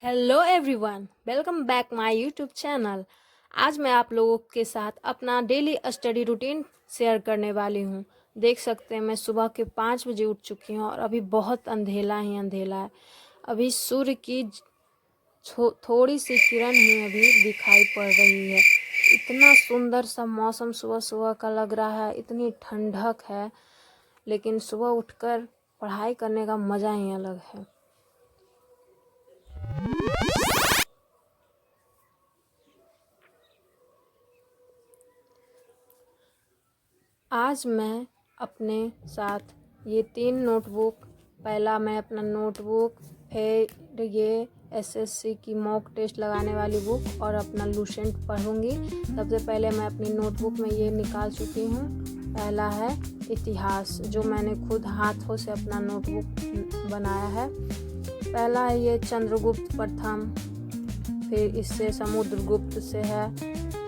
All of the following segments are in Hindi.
Hello everyone, welcome back my YouTube channel. आज मैं आप लोगों के साथ अपना डेली स्टडी रूटीन शेयर करने वाली हूँ। देख सकते हैं मैं सुबह के 5 बजे उठ चुकी हूँ और अभी बहुत अंधेला ही अंधेला है। अभी सूर्य की थोड़ी सी किरण ही अभी दिखाई पड़ रही है। इतना सुंदर सा मौसम सुबह सुबह का लग रहा है, इतनी ठंडक है, लेकिन सुबह उठकर पढ़ाई करने का मज़ा ही अलग है। आज मैं अपने साथ ये 3 नोटबुक, पहला मैं अपना नोटबुक, फिर ये एसएससी की मॉक टेस्ट लगाने वाली बुक और अपना लूसेंट पढ़ूंगी। सबसे पहले मैं अपनी नोटबुक में ये निकाल चुकी हूँ। पहला है इतिहास, जो मैंने खुद हाथों से अपना नोटबुक बनाया है। पहला है ये चंद्रगुप्त प्रथम, फिर इससे समुद्रगुप्त से है।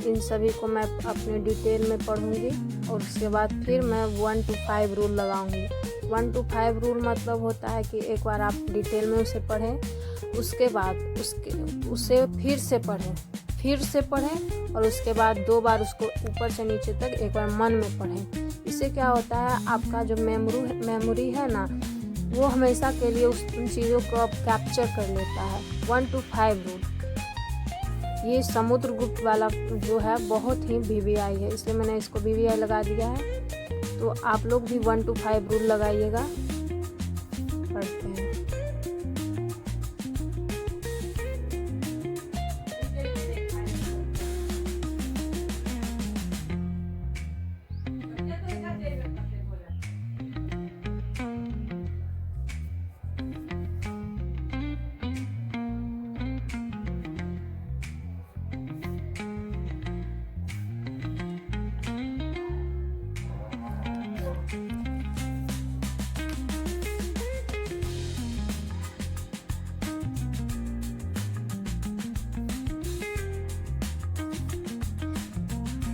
इन सभी को मैं अपने डिटेल में पढ़ूंगी और उसके बाद फिर मैं 1 to 5 रूल लगाऊंगी। 1 to 5 रूल मतलब होता है कि एक बार आप डिटेल में उसे पढ़ें, उसके बाद उसे फिर से पढ़ें और उसके बाद 2 बार उसको ऊपर से नीचे तक एक बार मन में पढ़ें। इससे क्या होता है, आपका जो मेमोरी है ना, वो हमेशा के लिए उन चीज़ों को अब कैप्चर कर लेता है। 1 to 5 रूल, ये समुद्रगुप्त वाला जो है बहुत ही वीवीआई है, इसलिए मैंने इसको वीवीआई लगा दिया है। तो आप लोग भी 1 to 5 रूल लगाइएगा। पढ़ते हैं।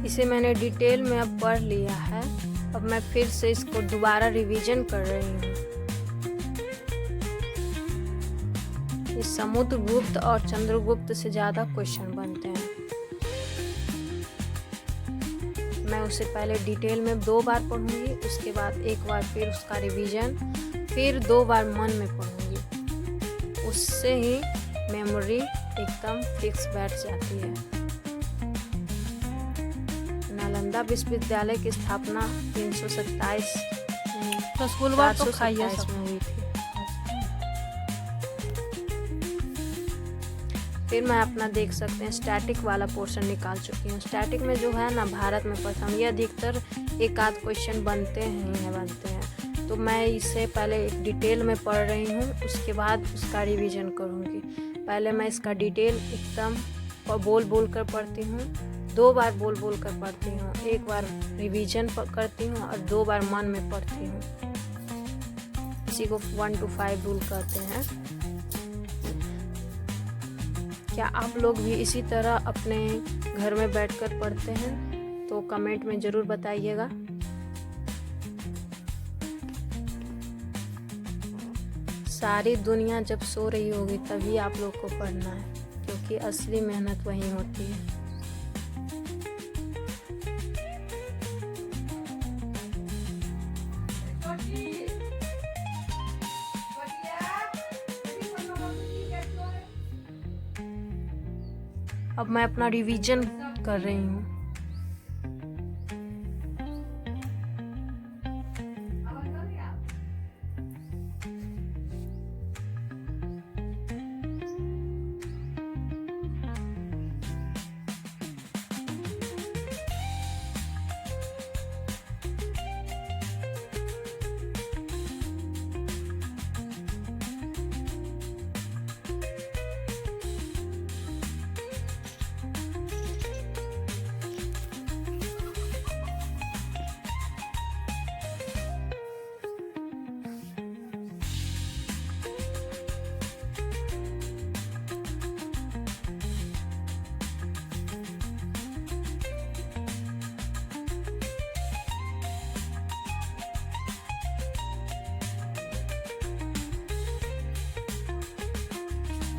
इसे मैंने डिटेल में अब पढ़ लिया है। अब मैं फिर से इसको दोबारा रिवीजन कर रही हूँ। ये समुद्रगुप्त और चंद्रगुप्त से ज़्यादा क्वेश्चन बनते हैं। मैं उसे पहले डिटेल में 2 बार पढ़ूंगी, उसके बाद एक बार फिर उसका रिवीजन, फिर 2 बार मन में पढ़ूंगी। उससे ही मेमोरी एकदम फिक्स बैठ जाती है। नालंदा विश्वविद्यालय की स्थापना 327 रसगुल्ला तो खाइए सब में हुई थी। फिर मैं अपना देख सकते हैं स्टैटिक वाला पोर्शन निकाल चुकी हूँ। स्टैटिक में जो है ना, भारत में प्रथम, ये अधिकतर एक आध क्वेश्चन बनते हैं। तो मैं इसे पहले डिटेल में पढ़ रही हूँ, उसके बाद उसका रिवीजन करूँगी। पहले मैं इसका डिटेल एकदम बोल बोल कर पढ़ती हूँ, 2 बार बोल बोल कर पढ़ती हूँ, एक बार रिवीजन करती हूँ और 2 बार मन में पढ़ती हूँ। इसी को 1 to 5 रूल कहते हैं। क्या आप लोग भी इसी तरह अपने घर में बैठकर पढ़ते हैं? तो कमेंट में ज़रूर बताइएगा। सारी दुनिया जब सो रही होगी तभी आप लोग को पढ़ना है, क्योंकि असली मेहनत वहीं होती है। अब मैं अपना रिवीजन कर रही हूँ।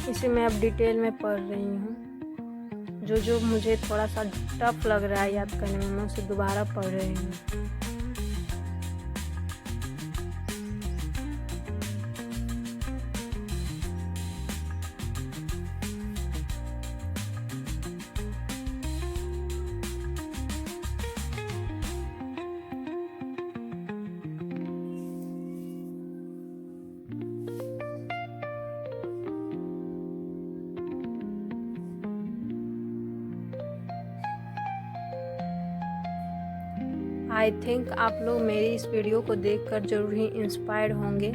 इसे मैं अब डिटेल में पढ़ रही हूँ। जो जो मुझे थोड़ा सा टफ लग रहा है याद करने में, मैं उसे दोबारा पढ़ रही हूँ। आई थिंक आप लोग मेरी इस वीडियो को देखकर ज़रूर ही इंस्पायर्ड होंगे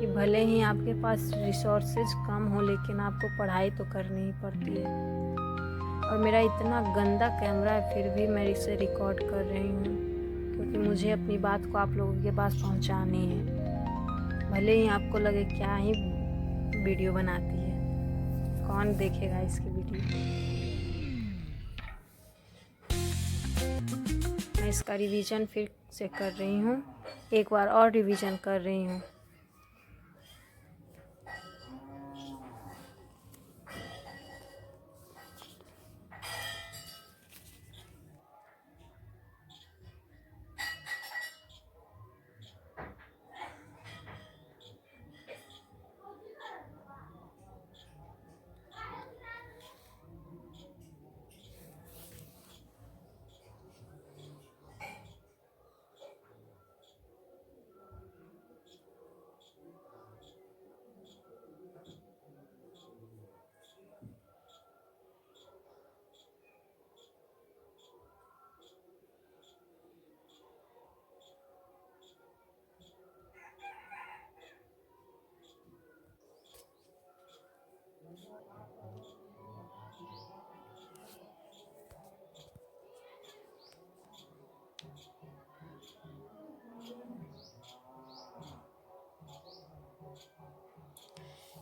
कि भले ही आपके पास रिसोर्सेज कम हो लेकिन आपको पढ़ाई तो करनी ही पड़ती है। और मेरा इतना गंदा कैमरा है फिर भी मैं इसे रिकॉर्ड कर रही हूँ क्योंकि मुझे अपनी बात को आप लोगों के पास पहुँचानी है। भले ही आपको लगे क्या ही वीडियो बनाती है, कौन देखेगा इसकी वीडियो। मैं इसका रिवीजन फिर से कर रही हूँ, एक बार और रिवीजन कर रही हूँ।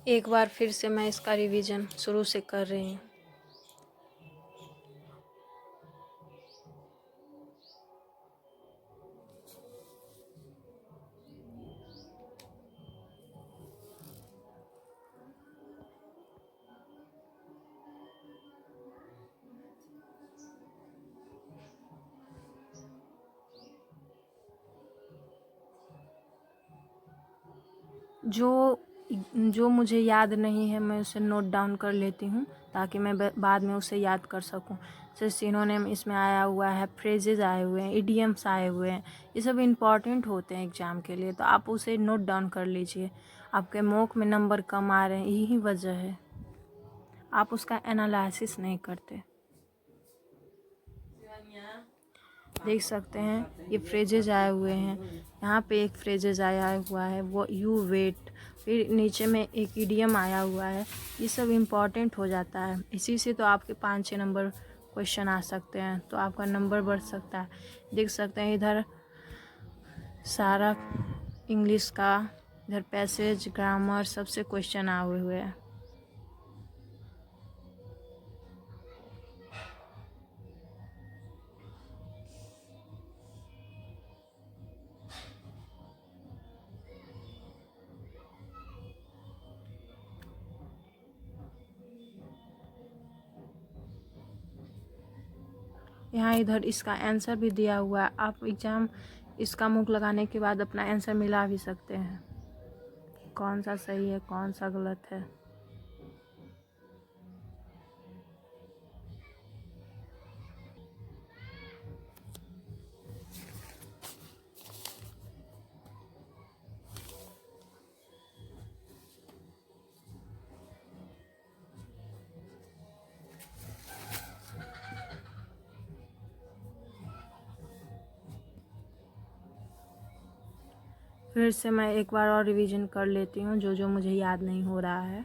एक बार फिर से मैं इसका रिवीजन शुरू से कर रही हूँ। जो मुझे याद नहीं है मैं उसे नोट डाउन कर लेती हूँ ताकि मैं बाद में उसे याद कर सकूँ। जैसे सिनोनिम इसमें आया हुआ है, फ्रेजेस आए हुए हैं, इडियम्स आए हुए हैं, ये सब इम्पॉर्टेंट होते हैं एग्ज़ाम के लिए, तो आप उसे नोट डाउन कर लीजिए। आपके मॉक में नंबर कम आ रहे हैं, यही वजह है, आप उसका एनालिसिस नहीं करते। देख सकते हैं ये फ्रेजेज आए हुए हैं, यहाँ पे एक फ्रेजेज आया हुआ है वो यू वेट, फिर नीचे में एक इडियम आया हुआ है। ये सब इम्पॉर्टेंट हो जाता है, इसी से तो आपके 5-6 नंबर क्वेश्चन आ सकते हैं, तो आपका नंबर बढ़ सकता है। देख सकते हैं इधर सारा इंग्लिश का, इधर पैसेज, ग्रामर, सबसे क्वेश्चन आए हुए हैं। यहाँ इधर इसका आंसर भी दिया हुआ है, आप एग्ज़ाम इसका मुख लगाने के बाद अपना आंसर मिला भी सकते हैं, कौन सा सही है कौन सा गलत है। फिर से मैं एक बार और रिवीजन कर लेती हूँ जो जो मुझे याद नहीं हो रहा है।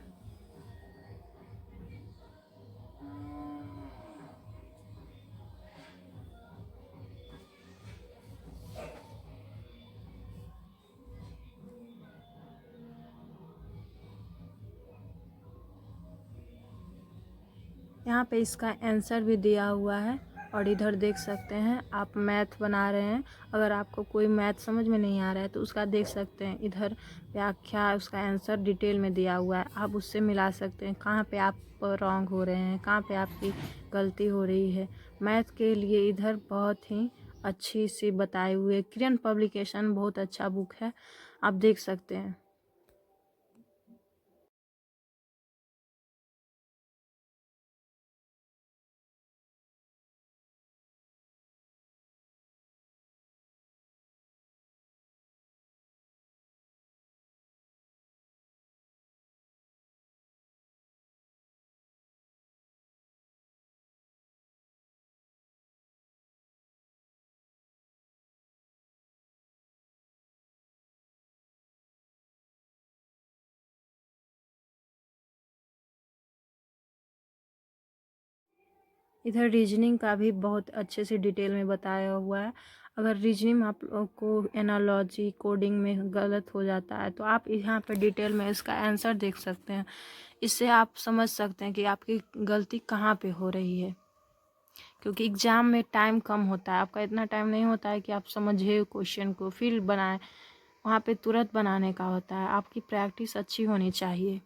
यहाँ पे इसका आंसर भी दिया हुआ है, और इधर देख सकते हैं आप मैथ बना रहे हैं। अगर आपको कोई मैथ समझ में नहीं आ रहा है तो उसका देख सकते हैं, इधर व्याख्या उसका आंसर डिटेल में दिया हुआ है, आप उससे मिला सकते हैं कहाँ पे आप रॉन्ग हो रहे हैं, कहाँ पे आपकी गलती हो रही है। मैथ के लिए इधर बहुत ही अच्छी सी बताए हुए किरण पब्लिकेशन बहुत अच्छा बुक है, आप देख सकते हैं। इधर रीजनिंग का भी बहुत अच्छे से डिटेल में बताया हुआ है। अगर रीजनिंग आप लोग को एनालॉजी कोडिंग में गलत हो जाता है तो आप यहाँ पे डिटेल में इसका आंसर देख सकते हैं। इससे आप समझ सकते हैं कि आपकी गलती कहाँ पे हो रही है, क्योंकि एग्ज़ाम में टाइम कम होता है, आपका इतना टाइम नहीं होता है कि आप समझे क्वेश्चन को फिर बनाएं, वहाँ पे तुरंत बनाने का होता है। आपकी प्रैक्टिस अच्छी होनी चाहिए।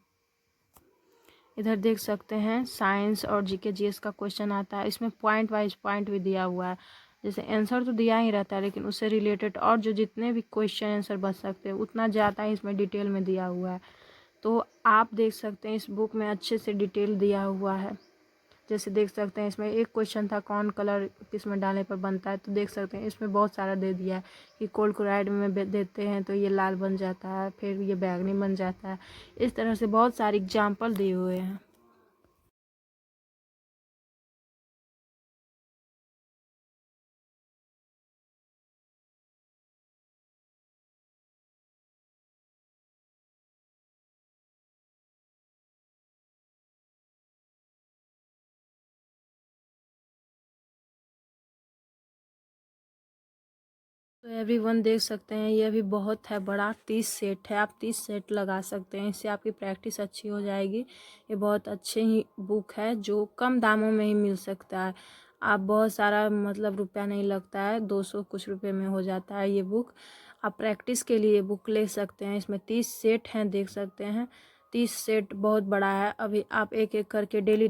इधर देख सकते हैं साइंस और जीके जीएस का क्वेश्चन आता है, इसमें पॉइंट वाइज पॉइंट भी दिया हुआ है। जैसे आंसर तो दिया ही रहता है, लेकिन उससे रिलेटेड और जो जितने भी क्वेश्चन आंसर बच सकते हैं उतना ज़्यादा ही इसमें डिटेल में दिया हुआ है। तो आप देख सकते हैं इस बुक में अच्छे से डिटेल दिया हुआ है। जैसे देख सकते हैं इसमें एक क्वेश्चन था कौन कलर किसमें डालने पर बनता है, तो देख सकते हैं इसमें बहुत सारा दे दिया है कि कोल्ड क्लोराइड में देते हैं तो ये लाल बन जाता है, फिर ये बैंगनी बन जाता है। इस तरह से बहुत सारे एग्जाम्पल दिए हुए हैं। तो एवरीवन देख सकते हैं ये भी बहुत है बड़ा, 30 सेट है, आप 30 सेट लगा सकते हैं, इससे आपकी प्रैक्टिस अच्छी हो जाएगी। ये बहुत अच्छे ही बुक है जो कम दामों में ही मिल सकता है। आप बहुत सारा मतलब रुपया नहीं लगता है, 200 कुछ रुपए में हो जाता है ये बुक। आप प्रैक्टिस के लिए बुक ले सकते हैं। इसमें 30 सेट हैं, देख सकते हैं 30 सेट बहुत बड़ा है। अभी आप एक एक करके daily.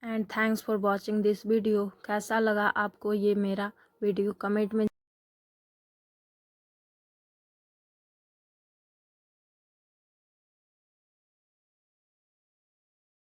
And thanks for watching this video. कैसा लगा आपको ये मेरा वीडियो कमेंट में